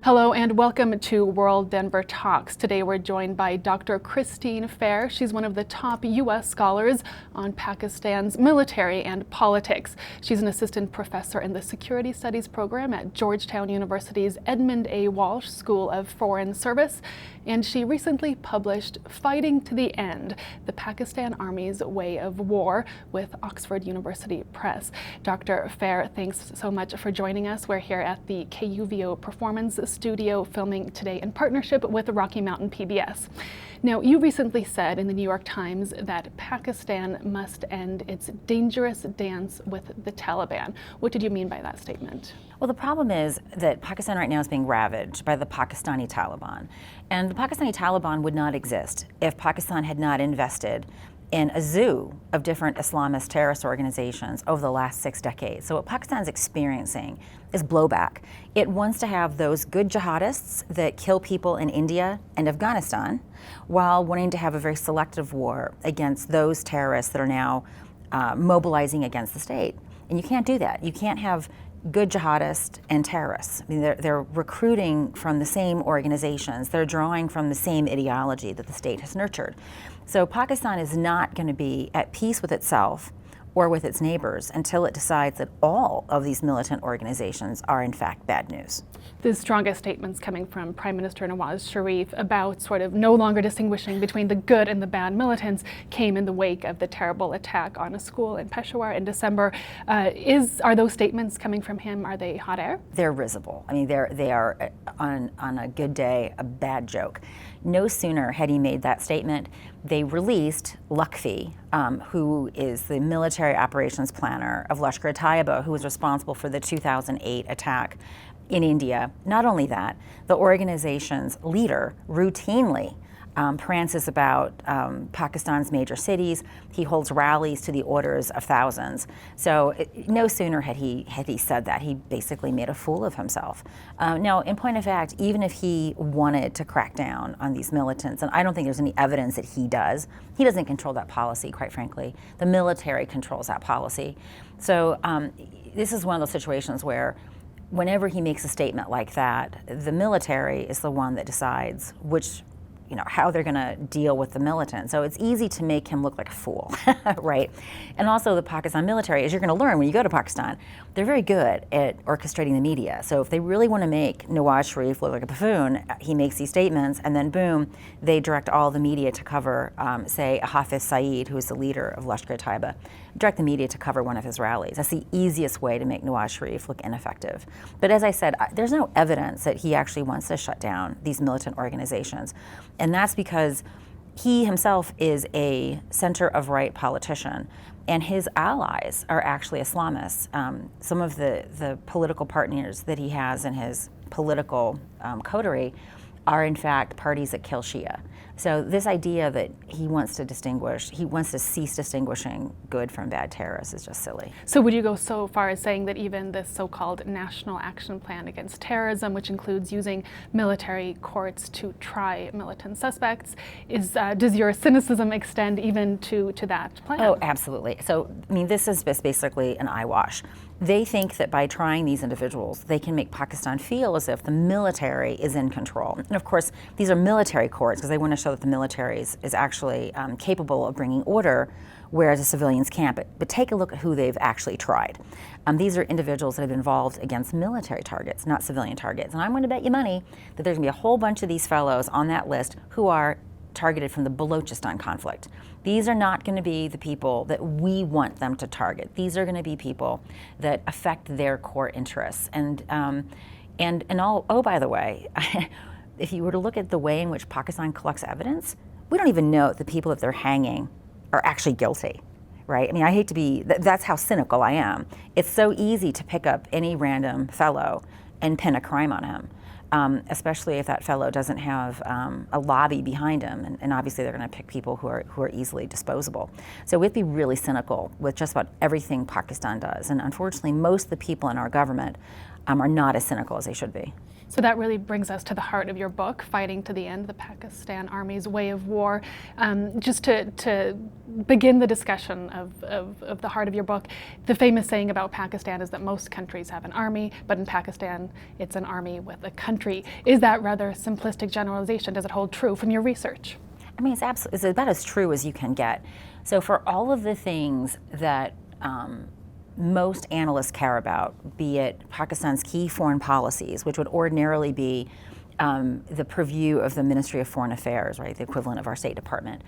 Hello and welcome to World Denver Talks. Today we're joined by Dr. Christine Fair. She's one of the top U.S. scholars on Pakistan's military and politics. She's an assistant professor in the Security Studies program at Georgetown University's Edmund A. Walsh School of Foreign Service, and she recently published Fighting to the End, the Pakistan Army's Way of War with Oxford University Press. Dr. Fair, thanks so much for joining us. We're here at the KUVO Performance Studio filming today in partnership with Rocky Mountain PBS. Now, you recently said in the New York Times that Pakistan must end its dangerous dance with the Taliban. What did you mean by that statement? Well, the problem is that Pakistan right now is being ravaged by the Pakistani Taliban. And the Pakistani Taliban would not exist if Pakistan had not invested in a zoo of different Islamist terrorist organizations over the last 6 decades. So what Pakistan's experiencing is blowback. It wants to have those good jihadists that kill people in India and Afghanistan, while wanting to have a very selective war against those terrorists that are now mobilizing against the state. And you can't do that. You can't have good jihadists and terrorists. I mean, they're recruiting from the same organizations. They're drawing from the same ideology that the state has nurtured. So Pakistan is not going to be at peace with itself or with its neighbors until it decides that all of these militant organizations are in fact bad news. The strongest statements coming from Prime Minister Nawaz Sharif about sort of no longer distinguishing between the good and the bad militants came in the wake of the terrible attack on a school in Peshawar in December. Are those statements coming from him, are they hot air? They're risible. I mean, they are on a good day a bad joke. No sooner had he made that statement, they released Lakfi, who is the military operations planner of Lashkar-e-Taiba, who was responsible for the 2008 attack in India. Not only that, the organization's leader routinely prances about Pakistan's major cities. He holds rallies to the orders of thousands. So no sooner had he said that, he basically made a fool of himself. Now, in point of fact, even if he wanted to crack down on these militants, and I don't think there's any evidence that he doesn't control that policy, quite frankly. The military controls that policy. So this is one of those situations where whenever he makes a statement like that, the military is the one that decides how they're going to deal with the militant. So it's easy to make him look like a fool, right? And also the Pakistan military, as you're going to learn when you go to Pakistan, they're very good at orchestrating the media. So if they really want to make Nawaz Sharif look like a buffoon, he makes these statements, and then boom, they direct all the media to cover, say, Hafiz Saeed, who is the leader of Lashkar-e-Taiba, direct the media to cover one of his rallies. That's the easiest way to make Nawaz Sharif look ineffective. But as I said, there's no evidence that he actually wants to shut down these militant organizations. And that's because he himself is a center of right politician, and his allies are actually Islamists. Some of the political partners that he has in his political coterie are in fact parties that kill Shia. So this idea that he wants to cease distinguishing good from bad terrorists is just silly. So would you go so far as saying that even this so-called National Action Plan Against Terrorism, which includes using military courts to try militant suspects, does your cynicism extend even to that plan? Oh, absolutely. So, I mean, this is basically an eyewash. They think that by trying these individuals, they can make Pakistan feel as if the military is in control. And of course, these are military courts because they want to show that the military is actually capable of bringing order, whereas the civilians can't. But take a look at who they've actually tried. These are individuals that have been involved against military targets, not civilian targets. And I'm going to bet you money that there's going to be a whole bunch of these fellows on that list who are targeted from the Balochistan conflict. These are not going to be the people that we want them to target. These are going to be people that affect their core interests. And oh, by the way, if you were to look at the way in which Pakistan collects evidence, we don't even know if the people that they're hanging are actually guilty, right? I mean, I hate to be, that's how cynical I am. It's so easy to pick up any random fellow and pin a crime on him. Especially if that fellow doesn't have a lobby behind him, and obviously they're going to pick people who are easily disposable. So we'd be really cynical with just about everything Pakistan does, and unfortunately, most of the people in our government are not as cynical as they should be. So that really brings us to the heart of your book, Fighting to the End, the Pakistan Army's Way of War. Just to begin the discussion of the heart of your book, the famous saying about Pakistan is that most countries have an army, but in Pakistan, it's an army with a country. Is that rather simplistic generalization? Does it hold true from your research? I mean, it's about as true as you can get. So for all of the things that most analysts care about, be it Pakistan's key foreign policies, which would ordinarily be the purview of the Ministry of Foreign Affairs, right, the equivalent of our State Department.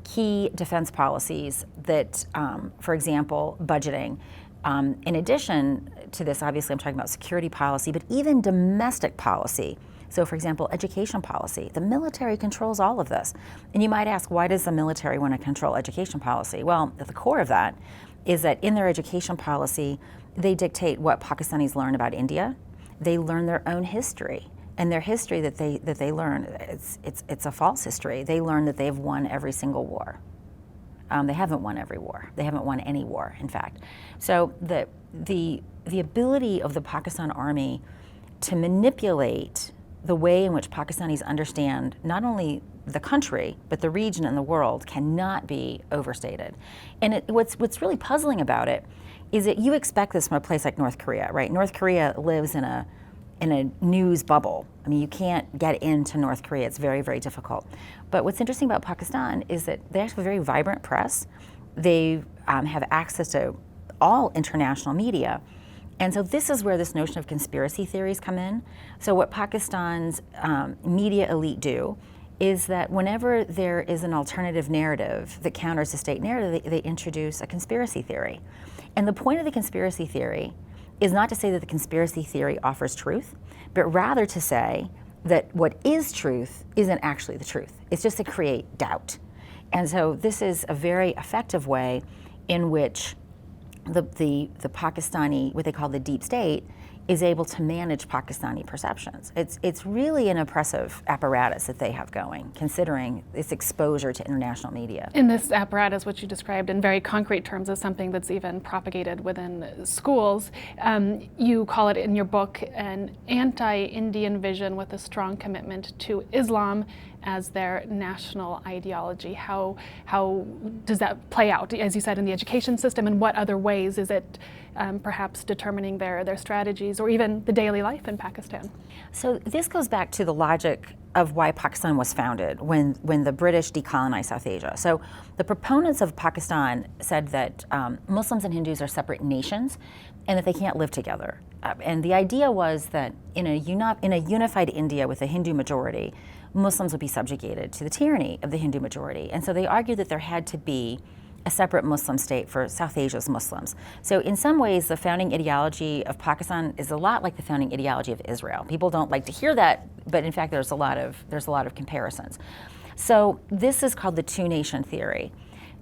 Key defense policies that, for example, budgeting. In addition to this, obviously I'm talking about security policy, but even domestic policy. So for example, education policy. The military controls all of this. And you might ask, why does the military want to control education policy? Well, at the core of that is that in their education policy, they dictate what Pakistanis learn about India. They learn their own history. And their history that they learn, it's a false history. They learn that they've won every single war. They haven't won every war. They haven't won any war, in fact. So the ability of the Pakistan Army to manipulate the way in which Pakistanis understand not only the country, but the region and the world cannot be overstated. And what's really puzzling about it is that you expect this from a place like North Korea, right? North Korea lives in a news bubble. I mean, you can't get into North Korea. It's very, very difficult. But what's interesting about Pakistan is that they have a very vibrant press. They have access to all international media. And so this is where this notion of conspiracy theories come in. So what Pakistan's media elite do is that whenever there is an alternative narrative that counters the state narrative, they introduce a conspiracy theory. And the point of the conspiracy theory is not to say that the conspiracy theory offers truth, but rather to say that what is truth isn't actually the truth. It's just to create doubt. And so this is a very effective way in which the Pakistani, what they call the deep state, is able to manage Pakistani perceptions. It's really an impressive apparatus that they have going, considering its exposure to international media. And this apparatus, which you described in very concrete terms, is something that's even propagated within schools. You call it in your book an anti-Indian vision with a strong commitment to Islam as their national ideology. How does that play out, as you said, in the education system, and what other ways is it perhaps determining their strategies or even the daily life in Pakistan? So this goes back to the logic of why Pakistan was founded when the British decolonized South Asia. So the proponents of Pakistan said that Muslims and Hindus are separate nations and that they can't live together. And the idea was that in a unified India with a Hindu majority, Muslims would be subjugated to the tyranny of the Hindu majority. And so they argued that there had to be a separate Muslim state for South Asia's Muslims. So in some ways, the founding ideology of Pakistan is a lot like the founding ideology of Israel. People don't like to hear that, but in fact, there's a lot of comparisons. So this is called the two-nation theory.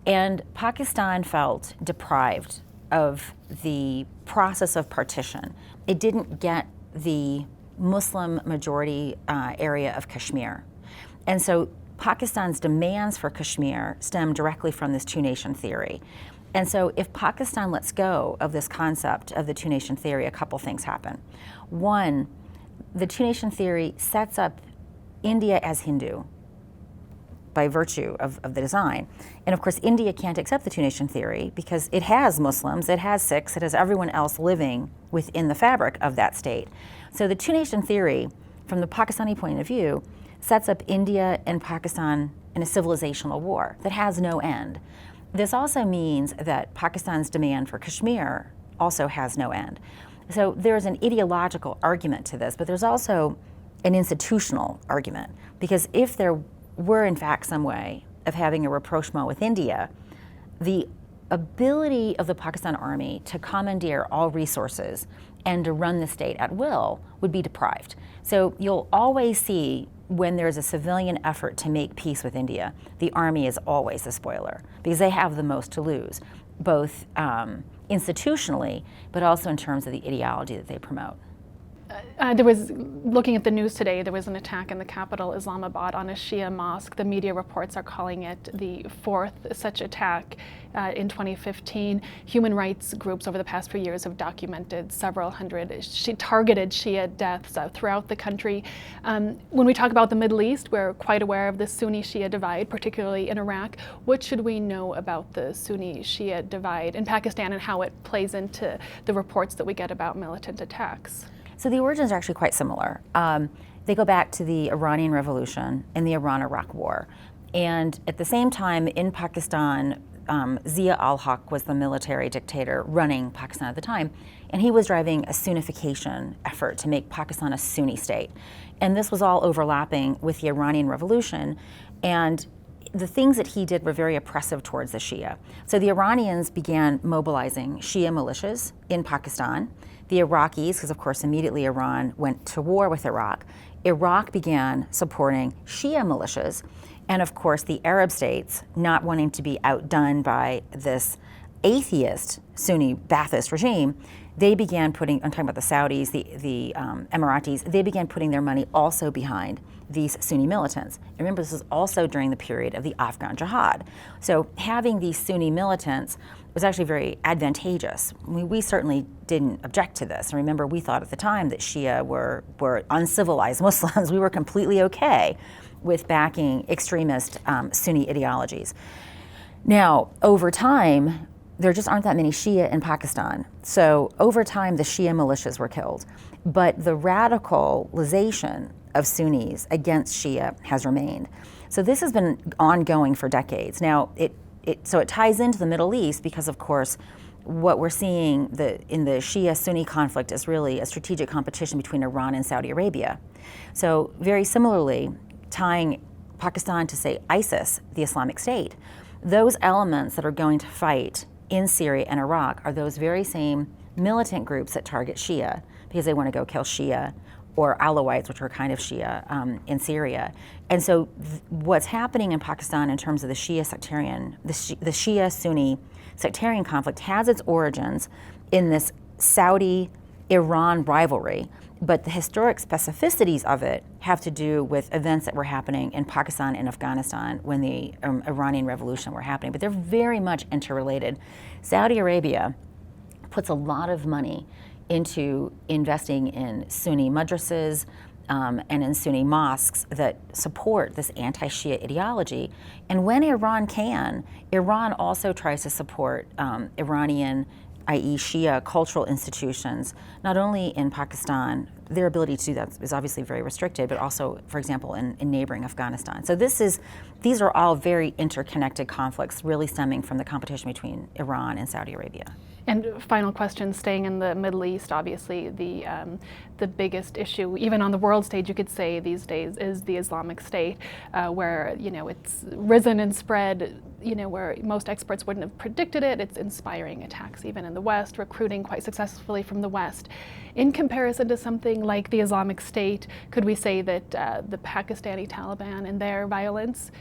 And Pakistan felt deprived of the process of partition. It didn't get the Muslim majority area of Kashmir. And so Pakistan's demands for Kashmir stem directly from this two-nation theory. And so if Pakistan lets go of this concept of the two-nation theory, a couple things happen. One, the two-nation theory sets up India as Hindu by virtue of the design. And of course, India can't accept the two-nation theory because it has Muslims, it has Sikhs, it has everyone else living within the fabric of that state. So the two-nation theory, from the Pakistani point of view, sets up India and Pakistan in a civilizational war that has no end. This also means that Pakistan's demand for Kashmir also has no end. So there's an ideological argument to this, but there's also an institutional argument, because if there were in fact some way of having a rapprochement with India, the ability of the Pakistan Army to commandeer all resources and to run the state at will would be deprived. So you'll always see when there's a civilian effort to make peace with India, the army is always the spoiler because they have the most to lose, both institutionally, but also in terms of the ideology that they promote. There was, looking at the news today, there was an attack in the capital, Islamabad, on a Shia mosque. The media reports are calling it the fourth such attack in 2015. Human rights groups over the past few years have documented several hundred targeted Shia deaths throughout the country. When we talk about the Middle East, we're quite aware of the Sunni-Shia divide, particularly in Iraq. What should we know about the Sunni-Shia divide in Pakistan and how it plays into the reports that we get about militant attacks? So the origins are actually quite similar. They go back to the Iranian Revolution and the Iran-Iraq War. And at the same time in Pakistan, Zia al-Haq was the military dictator running Pakistan at the time, and he was driving a Sunnification effort to make Pakistan a Sunni state. And this was all overlapping with the Iranian Revolution, and the things that he did were very oppressive towards the Shia. So the Iranians began mobilizing Shia militias in Pakistan. The Iraqis, because of course immediately Iran went to war with Iraq, Iraq began supporting Shia militias. And of course the Arab states, not wanting to be outdone by this atheist Sunni Ba'athist regime, they began putting, I'm talking about the Saudis, the Emiratis, they began putting their money also behind these Sunni militants. And remember, this was also during the period of the Afghan Jihad. So having these Sunni militants was actually very advantageous. We certainly didn't object to this. And remember, we thought at the time that Shia were uncivilized Muslims. We were completely okay with backing extremist Sunni ideologies. Now, over time, there just aren't that many Shia in Pakistan. So over time, the Shia militias were killed. But the radicalization of Sunnis against Shia has remained. So this has been ongoing for decades. Now, so it ties into the Middle East because, of course, what we're seeing in the Shia-Sunni conflict is really a strategic competition between Iran and Saudi Arabia. So very similarly, tying Pakistan to, say, ISIS, the Islamic State, those elements that are going to fight in Syria and Iraq are those very same militant groups that target Shia because they want to go kill Shia or Alawites, which are kind of Shia in Syria. And so what's happening in Pakistan in terms of the Shia sectarian, the Shia-Sunni sectarian conflict has its origins in this Saudi-Iran rivalry, but the historic specificities of it have to do with events that were happening in Pakistan and Afghanistan when the Iranian Revolution were happening. But they're very much interrelated. Saudi Arabia puts a lot of money into investing in Sunni madrasas and in Sunni mosques that support this anti-Shia ideology. And when Iran can, Iran also tries to support Iranian, i.e. Shia cultural institutions, not only in Pakistan. Their ability to do that is obviously very restricted, but also, for example, in neighboring Afghanistan. So these are all very interconnected conflicts, really stemming from the competition between Iran and Saudi Arabia. And final question, staying in the Middle East, obviously the biggest issue, even on the world stage, you could say these days, is the Islamic State, where it's risen and spread, where most experts wouldn't have predicted it. It's inspiring attacks even in the West, recruiting quite successfully from the West. In comparison to something like the Islamic State, could we say that the Pakistani Taliban and their violence,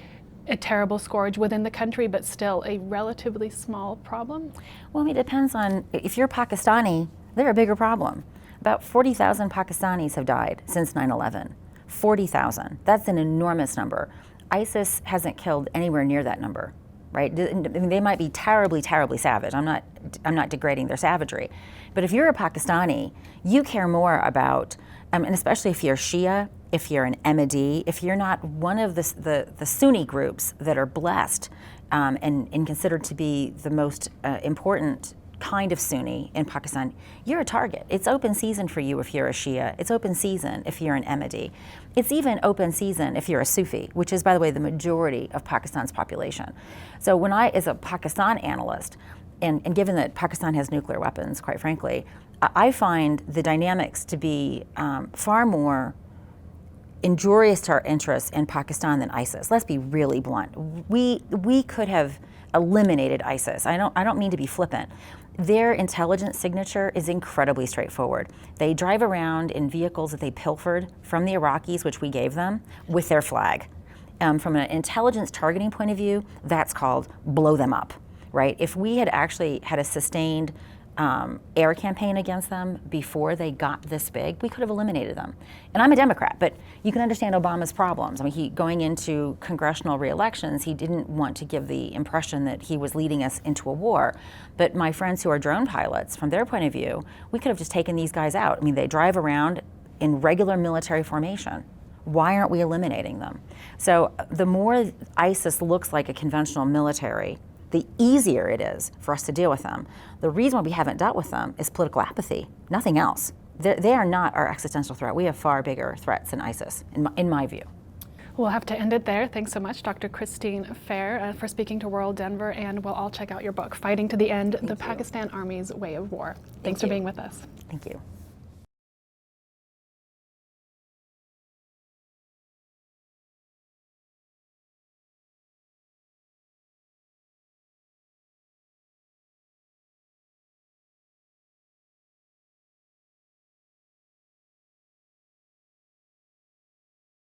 a terrible scourge within the country, but still a relatively small problem? Well, it depends on, if you're Pakistani, they're a bigger problem. About 40,000 Pakistanis have died since 9/11. 40,000. That's an enormous number. ISIS hasn't killed anywhere near that number, right? They might be terribly, terribly savage. I'm not degrading their savagery. But if you're a Pakistani, you care more about, and especially if you're Shia, if you're an Ahmadi, if you're not one of the Sunni groups that are blessed and considered to be the most important kind of Sunni in Pakistan, you're a target. It's open season for you if you're a Shia. It's open season if you're an Ahmadi. It's even open season if you're a Sufi, which is, by the way, the majority of Pakistan's population. So when as a Pakistan analyst, and given that Pakistan has nuclear weapons, quite frankly, I find the dynamics to be far more injurious to our interests in Pakistan than ISIS. Let's be really blunt. We could have eliminated ISIS. I don't mean to be flippant. Their intelligence signature is incredibly straightforward. They drive around in vehicles that they pilfered from the Iraqis, which we gave them, with their flag. From an intelligence targeting point of view, that's called blow them up, right? If we had actually had a sustained air campaign against them before they got this big, we could have eliminated them. And I'm a Democrat, but you can understand Obama's problems. I mean, going into congressional re-elections, he didn't want to give the impression that he was leading us into a war. But my friends who are drone pilots, from their point of view, we could have just taken these guys out. I mean, they drive around in regular military formation. Why aren't we eliminating them? So the more ISIS looks like a conventional military, the easier it is for us to deal with them. The reason why we haven't dealt with them is political apathy, nothing else. They are not our existential threat. We have far bigger threats than ISIS, in my view. We'll have to end it there. Thanks so much, Dr. Christine Fair, for speaking to World Denver, and we'll all check out your book, Fighting to the End, the Pakistan Army's Way of War. Thanks for being with us. Thank you.